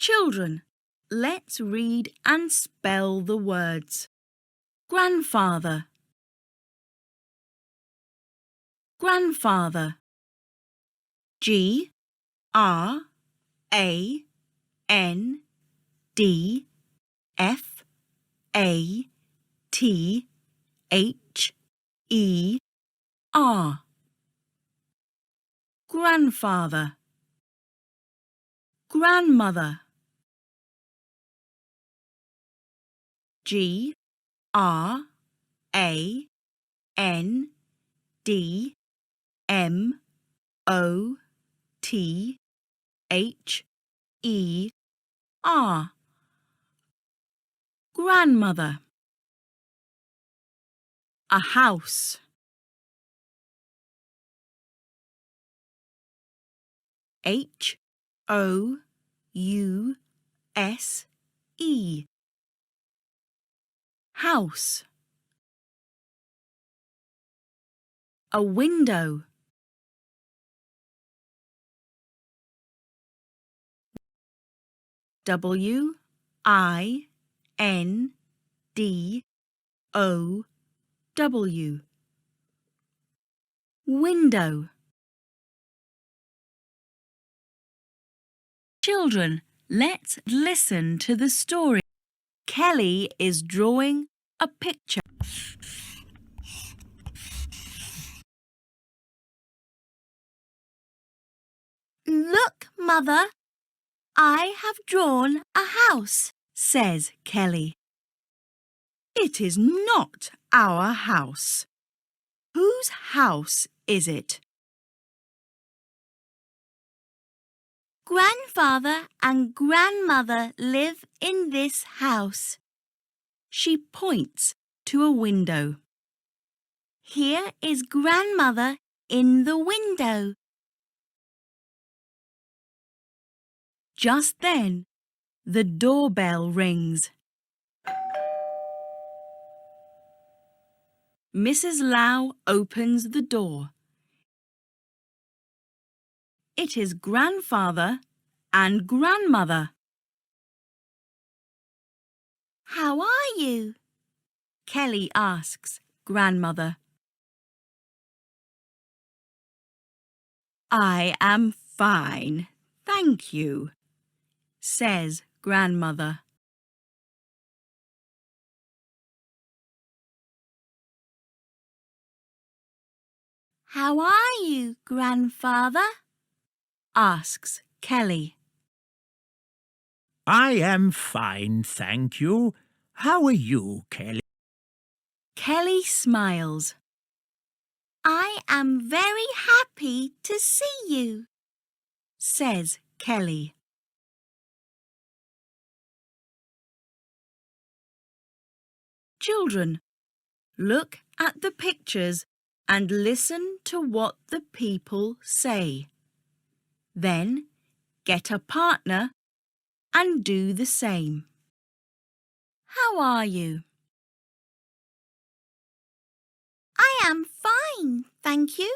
Children, let's read and spell the words. Grandfather, grandfather. Grandfather. Grandfather. Grandmother. Grandmother. Grandmother. A house. House. House. A window. Window. Window. Children, let's listen to the story. Kelly is drawing a picture. Look, Mother, I have drawn a house, Says Kelly. It is not our house. Whose house is it? Grandfather and grandmother live in this house. She points to a window. Here is grandmother in the window. Just then, the doorbell rings. Mrs. Lau opens the door. It is grandfather and grandmother. How are you? Kelly asks grandmother. I am fine, thank you, says grandmother. How are you, grandfather? Asks Kelly. I am fine, thank you. How are you, Kelly? Kelly smiles. I am very happy to see you, says Kelly. Children, look at the pictures and listen to what the people say. Then get a partner and do the same. How are you? I am fine, thank you.